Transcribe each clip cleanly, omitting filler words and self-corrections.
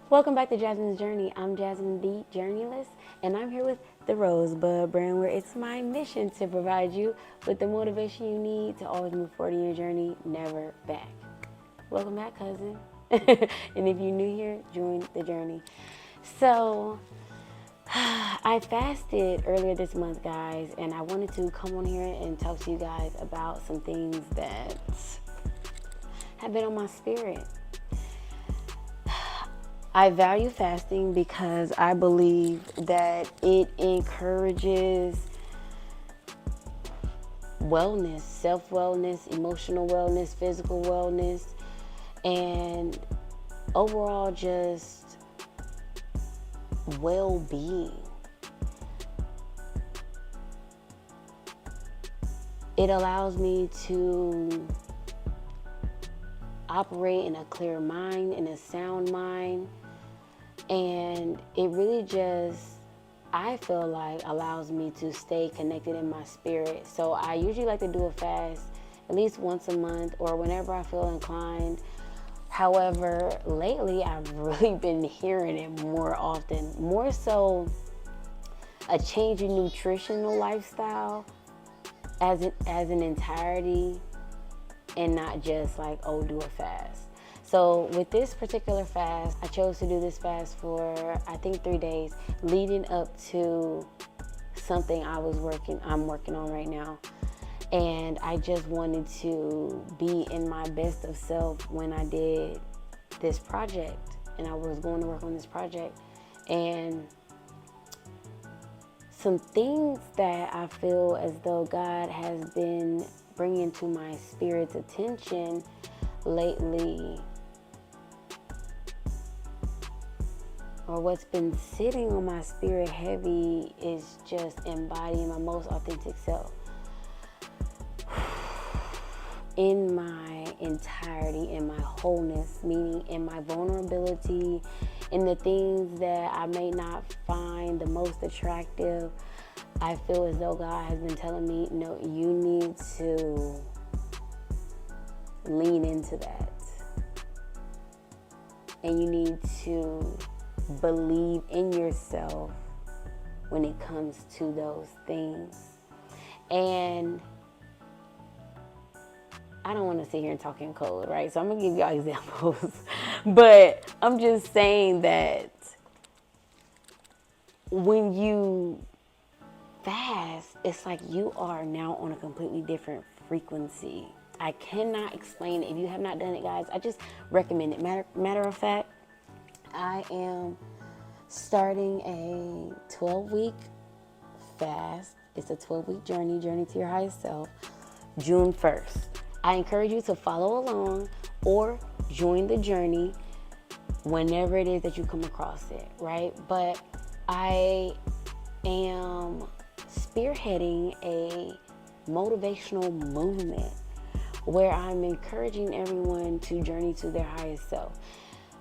Welcome back to Jasmine's Journey. I'm Jasmine the Journeyless, and I'm here with the Rosebud brand, where it's my mission to provide you with the motivation you need to always move forward in your journey, never back. Welcome back, cousin. And if you're new here, join the journey. So, I fasted earlier this month, guys, and I wanted to come on here and talk to you guys about some things that have been on my spirit. I value fasting because I believe that it encourages wellness, self-wellness, emotional wellness, physical wellness, and overall just well-being. It allows me to operate in a clear mind, in a sound mind, and it really just, I feel like, allows me to stay connected in my spirit. So I usually like to do a fast at least once a month or whenever I feel inclined. However, lately I've really been hearing it more often, more so a change in nutritional lifestyle as an entirety, and not just like, oh, do a fast. So with this particular fast, I chose to do this fast for, I think, 3 days leading up to something I'm working on right now. And I just wanted to be in my best of self when I did this project, and I was going to work on this project. And some things that I feel as though God has been bringing to my spirit's attention lately, or what's been sitting on my spirit heavy, is just embodying my most authentic self in my entirety, in my wholeness, meaning in my vulnerability, in the things that I may not find the most attractive. I feel as though God has been telling me, no, you need to lean into that. And you need to believe in yourself when it comes to those things. And I don't want to sit here and talk in code, right? So I'm going to give y'all examples. But I'm just saying that when you fast, it's like you are now on a completely different frequency. I cannot explain it. If you have not done it, guys, I just recommend it. Matter of fact, I am starting a 12-week fast. It's a 12-week journey to your highest self, June 1st. I encourage you to follow along or join the journey whenever it is that you come across it, right? But I am spearheading a motivational movement where I'm encouraging everyone to journey to their highest self.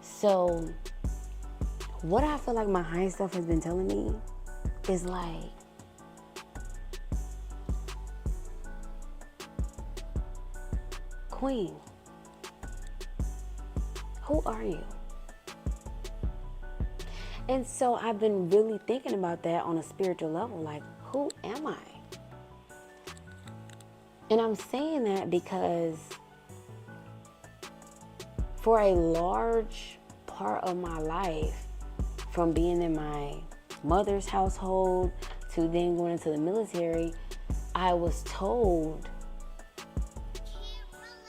So what I feel like my highest self has been telling me is like, Queen, who are you? And so I've been really thinking about that on a spiritual level, like, who am I? And I'm saying that because for a large part of my life, from being in my mother's household to then going into the military, I was told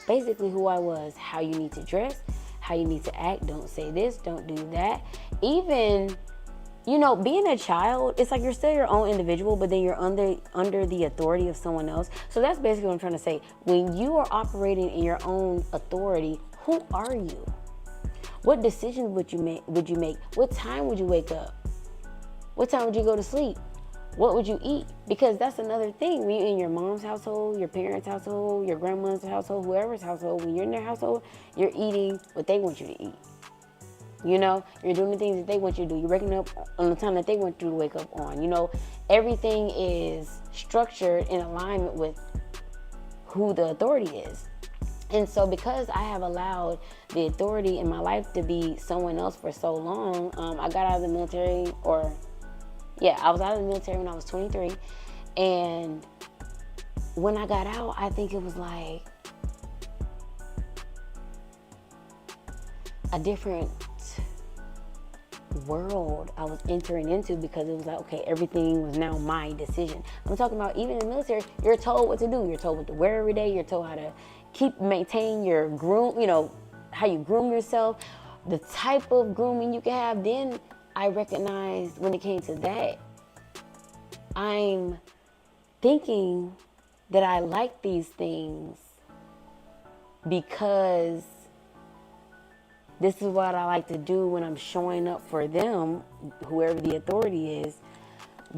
basically who I was, how you need to dress, how you need to act, don't say this, don't do that. Even, being a child, it's like you're still your own individual, but then you're under the authority of someone else. So that's basically what I'm trying to say. When you are operating in your own authority, who are you? What decisions would you make? What time would you wake up? What time would you go to sleep? What would you eat? Because that's another thing. When you're in your mom's household, your parents' household, your grandma's household, whoever's household, when you're in their household, you're eating what they want you to eat. You're doing the things that they want you to do. You're waking up on the time that they want you to wake up on. Everything is structured in alignment with who the authority is. And so because I have allowed the authority in my life to be someone else for so long, I got out of the military, I was out of the military when I was 23. And when I got out, I think it was like a different world I was entering into, because it was like, okay, everything was now my decision. I'm talking about even in the military, you're told what to do. You're told what to wear every day. You're told how to maintain your groom, how you groom yourself, the type of grooming you can have. Then I recognized when it came to that, I'm thinking that I like these things because this is what I like to do when I'm showing up for them, whoever the authority is.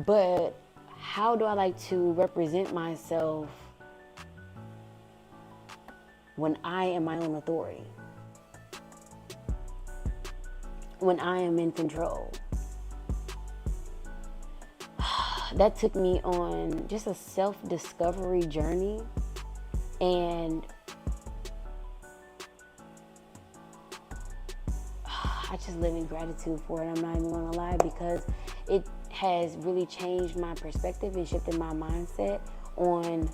But how do I like to represent myself when I am my own authority? When I am in control? That took me on just a self-discovery journey, and I just live in gratitude for it. I'm not even gonna lie, because it has really changed my perspective and shifted my mindset on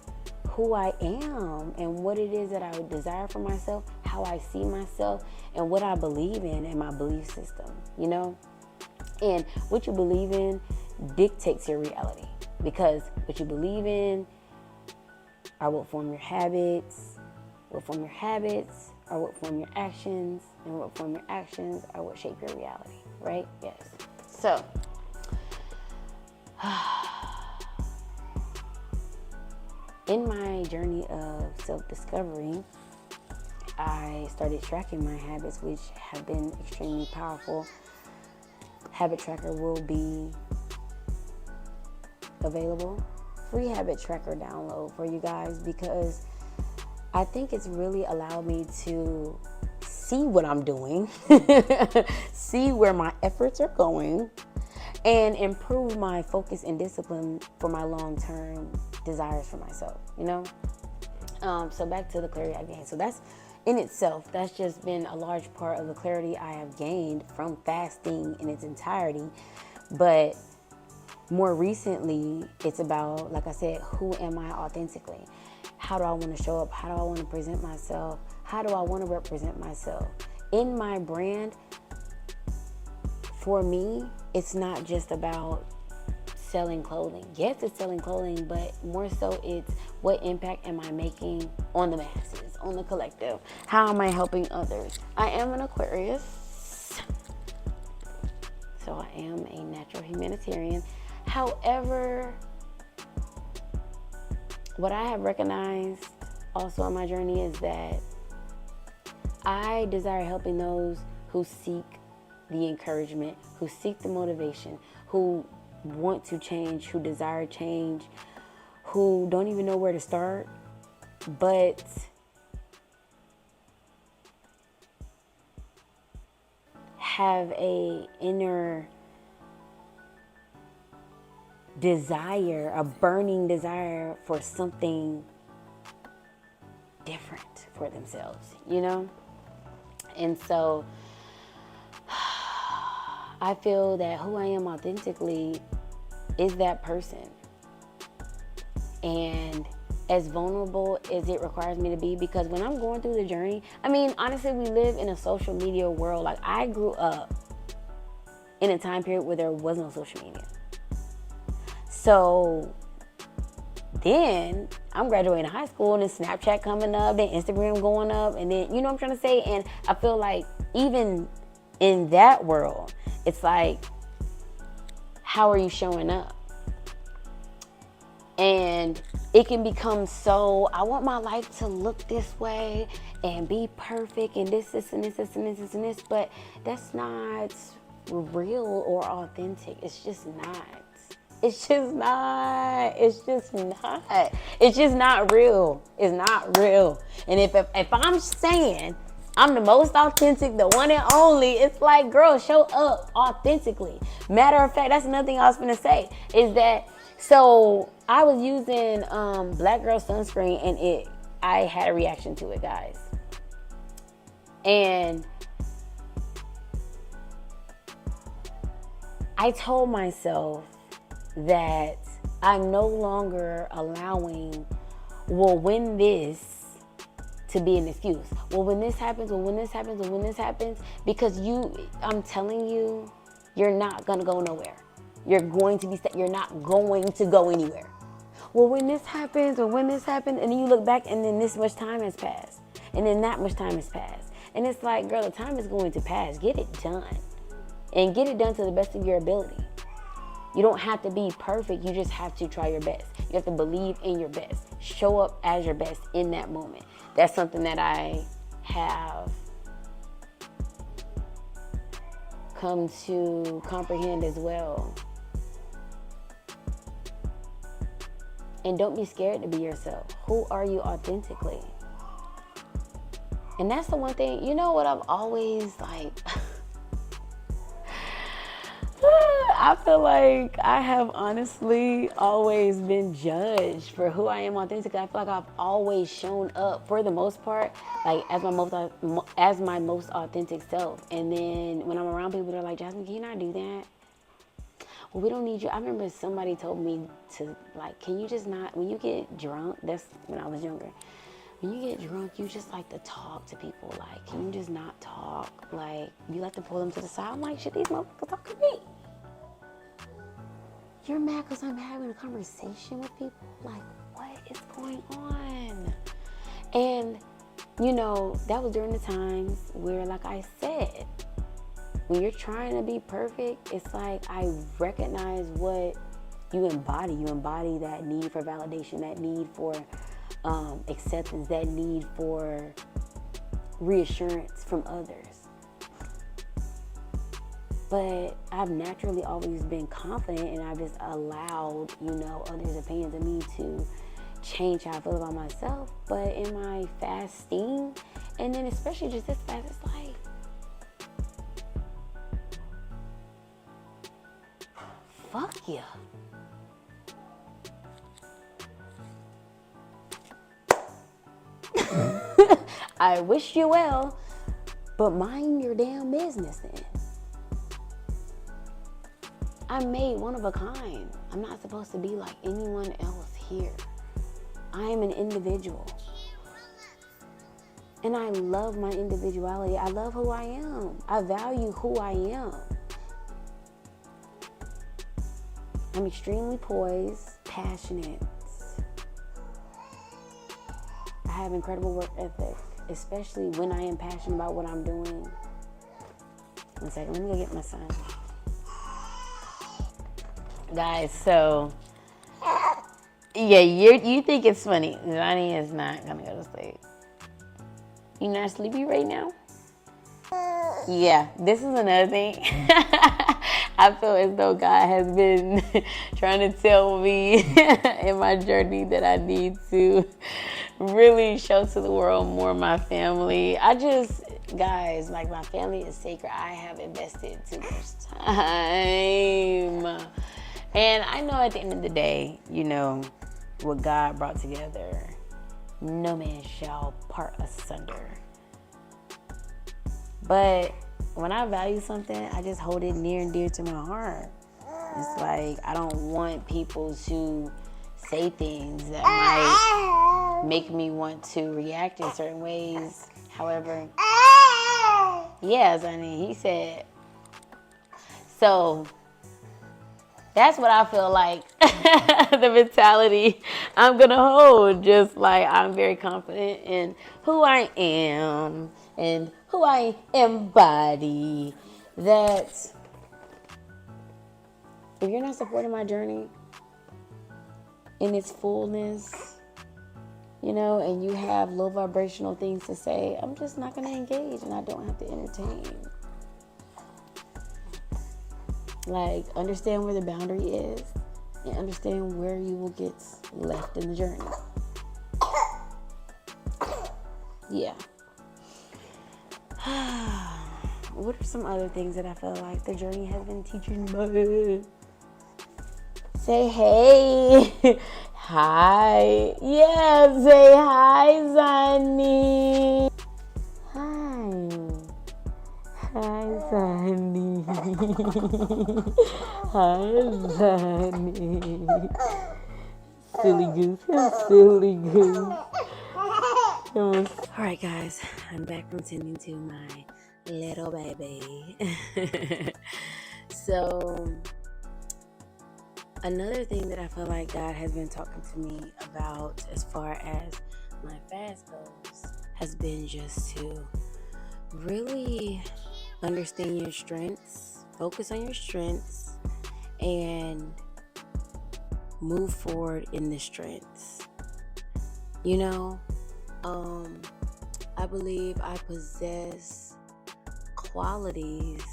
who I am and what it is that I would desire for myself, how I see myself, and what I believe in my belief system, And what you believe in dictates your reality, because what you believe in are what form your habits, what form your habits are what form your actions, and what form your actions are what shape your reality, right? Yes. So, in my journey of self-discovery, I started tracking my habits, which have been extremely powerful. Habit tracker will be available. Free habit tracker download for you guys, because I think it's really allowed me to see what I'm doing, see where my efforts are going, and improve my focus and discipline for my long-term desires for myself, So back to the clarity I gained. So that's in itself, that's just been a large part of the clarity I have gained from fasting in its entirety. But more recently, it's about, like I said, who am I authentically? How do I want to show up? How do I want to present myself? How do I want to represent myself? In my brand, for me, it's not just about selling clothing. Yes, it's selling clothing, but more so it's what impact am I making on the masses, on the collective? How am I helping others? I am an Aquarius, so I am a natural humanitarian. However, what I have recognized also on my journey is that I desire helping those who seek the encouragement, who seek the motivation, who want to change, who desire change, who don't even know where to start, but have a inner desire, a burning desire for something different for themselves, And so I feel that who I am authentically is that person. And as vulnerable as it requires me to be, because when I'm going through the journey, honestly, we live in a social media world. Like, I grew up in a time period where there was no social media. So then I'm graduating high school and then Snapchat coming up, then Instagram going up, and then, you know what I'm trying to say? And I feel like even in that world, it's like, how are you showing up? And it can become so, I want my life to look this way and be perfect and this, and this, but that's not real or authentic. It's just not. It's just not. It's just not. It's just not real. It's not real. And if I'm saying I'm the most authentic, the one and only, it's like, girl, show up authentically. Matter of fact, that's another thing I was going to say, is that, so I was using Black Girl sunscreen, and I had a reaction to it, guys. And I told myself that I'm no longer allowing, well, when this, to be an excuse. Well, when this happens, because I'm telling you, you're not gonna go nowhere. You're going to be, you're not going to go anywhere. Well, when this happens, and then you look back and then this much time has passed. And then that much time has passed. And it's like, girl, the time is going to pass. Get it done. And get it done to the best of your ability. You don't have to be perfect. You just have to try your best. You have to believe in your best. Show up as your best in that moment. That's something that I have come to comprehend as well. And don't be scared to be yourself. Who are you authentically? And that's the one thing, you know what I've always like, I feel like I have honestly always been judged for who I am authentically. I feel like I've always shown up, for the most part, like as my most authentic self. And then when I'm around people, they're like, Jasmine, can you not do that? Well, we don't need you. I remember somebody told me to, like, can you just not, when you get drunk, that's when I was younger. When you get drunk, you just like to talk to people. Like, can you just not talk? Like, you like to pull them to the side. I'm like, shit, these motherfuckers talk to me. You're mad because I'm having a conversation with people? Like, what is going on? And, you know, that was during the times where, like I said, when you're trying to be perfect, it's like I recognize what you embody. You embody that need for validation, that need for acceptance, that need for reassurance from others. But I've naturally always been confident, and I've just allowed, you know, others' opinions of me to change how I feel about myself. But in my fasting, and then especially just this fast, it's like, fuck yeah. I wish you well, but mind your damn business then. I'm made one of a kind. I'm not supposed to be like anyone else here. I am an individual. And I love my individuality. I love who I am. I value who I am. I'm extremely poised, passionate. I have incredible work ethic, especially when I am passionate about what I'm doing. One second, let me go get my son. Guys, so, yeah, you think it's funny. Johnny is not gonna go to sleep. You not sleepy right now? Yeah, this is another thing. I feel as though God has been trying to tell me in my journey that I need to really show to the world more of my family. Guys, like, my family is sacred. I have invested too much time. And I know at the end of the day, you know, what God brought together, no man shall part asunder. But when I value something, I just hold it near and dear to my heart. It's like, I don't want people to say things that might make me want to react in certain ways. However, yes, honey, he said. So that's what I feel like the mentality I'm going to hold. Just like, I'm very confident in who I am and who I embody. That if you're not supporting my journey in its fullness, you know, and you have low vibrational things to say, I'm just not going to engage, and I don't have to entertain. Like, understand where the boundary is and understand where you will get left in the journey. Yeah. What are some other things that I feel like the journey has been teaching me? Say hey. Hi. Yeah, say hi, Zani. Hi. Hi, Sunny. Hi, Sunny. Silly goose. Silly goose. Alright, guys. I'm back from tending to my little baby. So, another thing that I feel like God has been talking to me about as far as my fast goes has been just to really understand your strengths, focus on your strengths, and move forward in the strengths. You know, I believe I possess qualities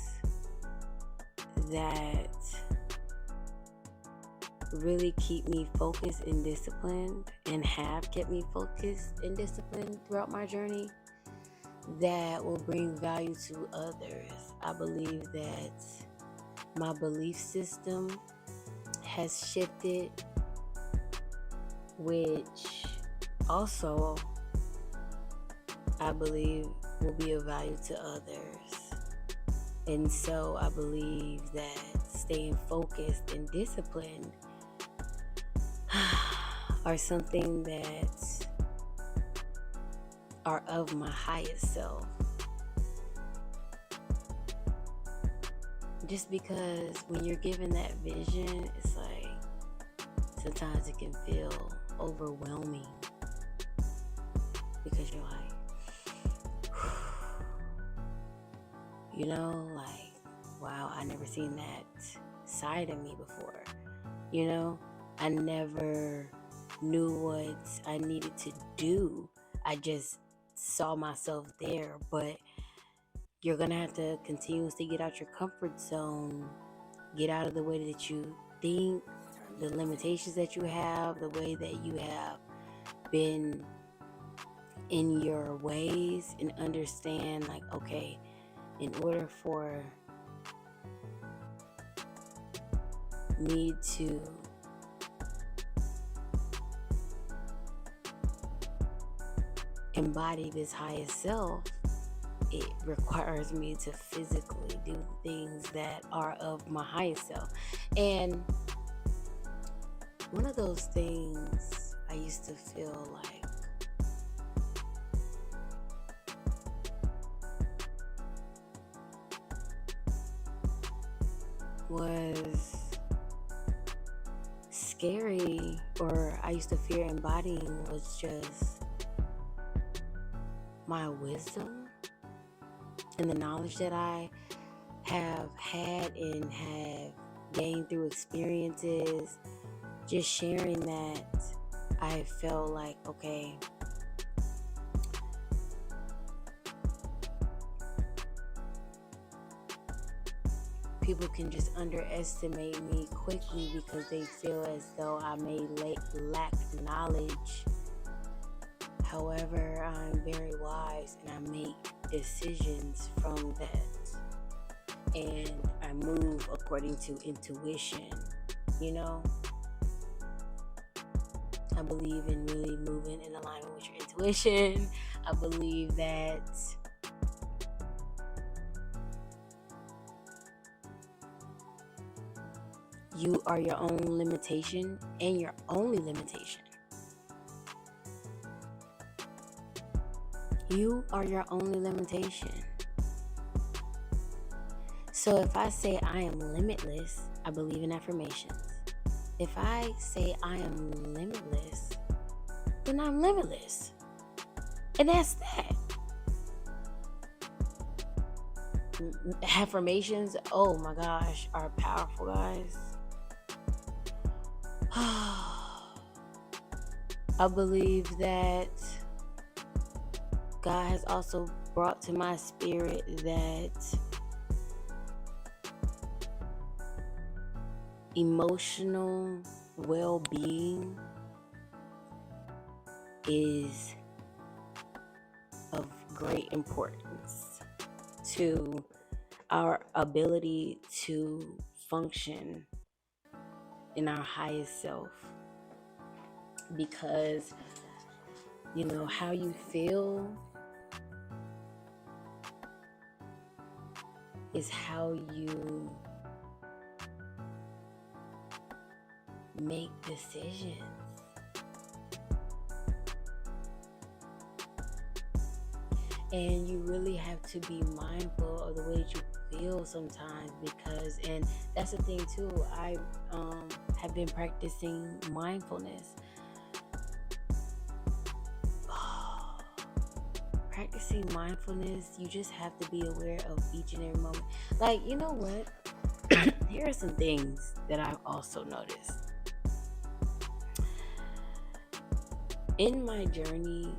that really keep me focused and disciplined, and have kept me focused and disciplined throughout my journey, that will bring value to others. I believe that my belief system has shifted, which also I believe will be of value to others. And so I believe that staying focused and disciplined are something that are of my highest self. Just because when you're given that vision, it's like sometimes it can feel overwhelming, because you're like, you know, like, wow, I never seen that side of me before. You know, I never knew what I needed to do. I just saw myself there. But you're going to have to continuously get out your comfort zone, get out of the way that you think, the limitations that you have, the way that you have been in your ways, and understand, like, okay, in order for me to embody this highest self, it requires me to physically do things that are of my highest self. And one of those things I used to feel like was scary, or I used to fear embodying, was just my wisdom and the knowledge that I have had and have gained through experiences. Just sharing that, I felt like, okay, people can just underestimate me quickly because they feel as though I may lack knowledge. However, I'm very wise and I make decisions from that. And I move according to intuition, you know? I believe in really moving in alignment with your intuition. I believe that you are your own limitation and your only limitation. You are your only limitation. So if I say I am limitless, I believe in affirmations. If I say I am limitless, then I'm limitless. And that's that. Affirmations, oh my gosh, are powerful, guys. I believe that God has also brought to my spirit that emotional well-being is of great importance to our ability to function in our highest self. Because, you know, how you feel is how you make decisions. And you really have to be mindful of the way that you feel sometimes, because, and that's the thing too, I have been practicing mindfulness. Practicing mindfulness, you just have to be aware of each and every moment. Like, you know what? Here are some things that I've also noticed. In my journey,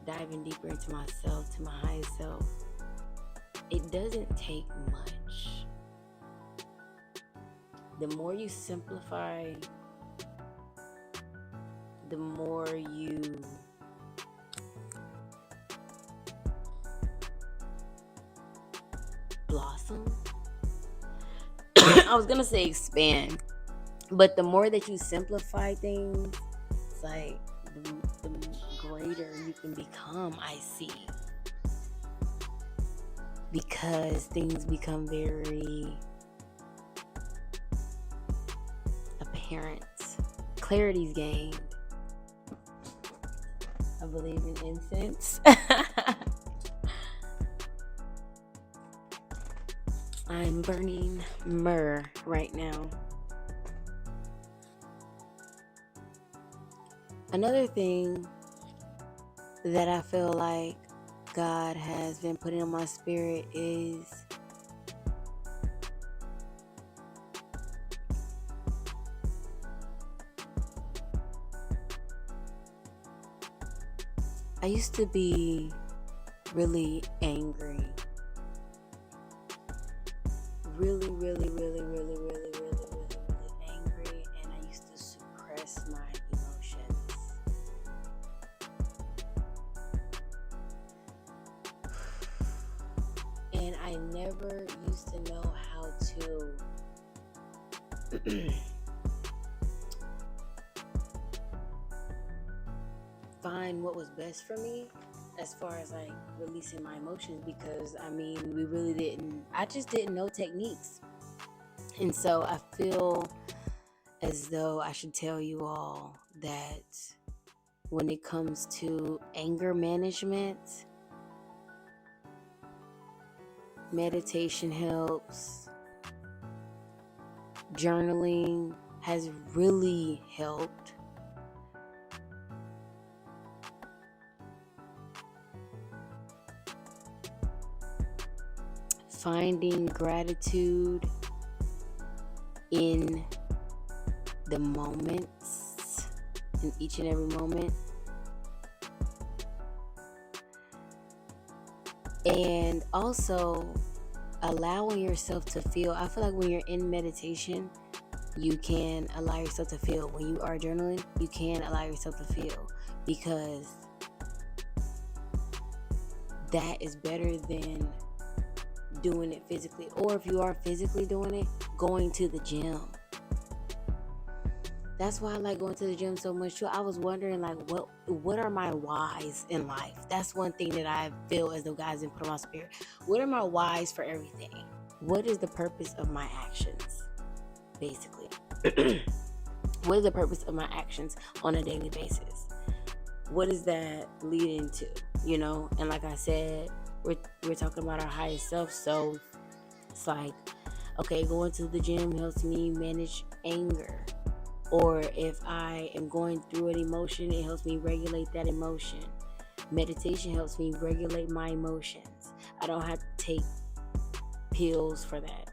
diving deeper into myself, to my highest self, it doesn't take much. The more you simplify, the more you blossom. I was gonna say expand, but the more that you simplify things, it's like the greater you can become, I see. Because things become very apparent. Clarity's gained. I believe in incense. I'm burning myrrh right now. Another thing that I feel like God has been putting on my spirit is I used to be really angry. Really angry, and I used to suppress my emotions. And I never used to know how to find what was best for me as far as like releasing my emotions, because I just didn't know techniques. And so I feel as though I should tell you all that when it comes to anger management, meditation helps. Journaling has really helped. Finding gratitude in the moments, in each and every moment. And also allowing yourself to feel. I feel like when you're in meditation, you can allow yourself to feel. When you are journaling, you can allow yourself to feel, because that is better than doing it physically. Or if you are physically doing it, going to the gym. That's why I like going to the gym so much too. I was wondering, like, what are my whys in life? That's one thing that I feel as though God's been put on my spirit. What are my whys for everything? What is the purpose of my actions, basically? What is the purpose of my actions on a daily basis? What is that leading to? You know, and like I said, we're talking about our highest self, so it's like, okay, going to the gym helps me manage anger. Or if I am going through an emotion, it helps me regulate that emotion. Meditation helps me regulate my emotions. I don't have to take pills for that,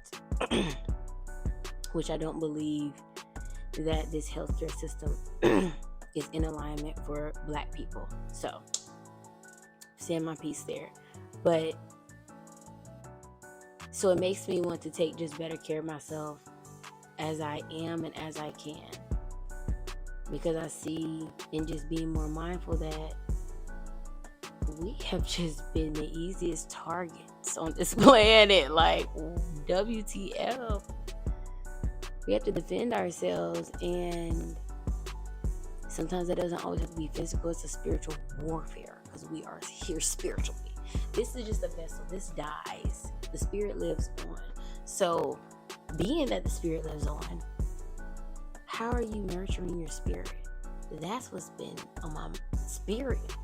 which I don't believe that this healthcare system is in alignment for Black people. So, saying my piece there. But, so it makes me want to take just better care of myself as I am and as I can. Because I see, in just being more mindful, that we have just been the easiest targets on this planet. Like, WTF. We have to defend ourselves, and sometimes it doesn't always have to be physical. It's a spiritual warfare, because we are here spiritually. This is just a vessel. This dies. The spirit lives on. So, being that the spirit lives on, how are you nurturing your spirit? That's what's been on my spirit.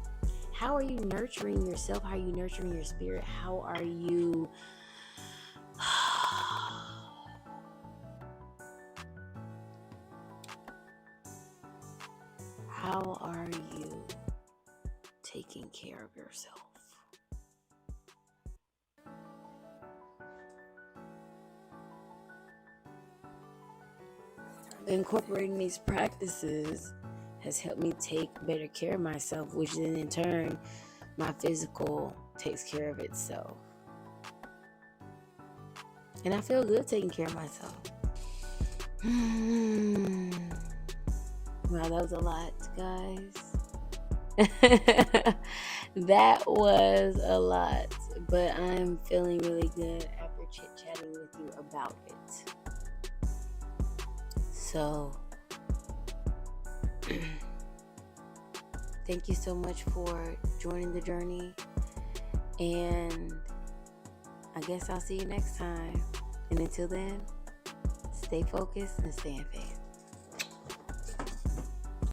How are you nurturing yourself? How are you nurturing your spirit? How are you taking care of yourself? Incorporating these practices has helped me take better care of myself, which then in turn, my physical takes care of itself. And I feel good taking care of myself. Wow, that was a lot, guys. That was a lot, but I'm feeling really good after chit-chatting with you about it. So, thank you so much for joining the journey, and I guess I'll see you next time. And until then, stay focused and stay in faith.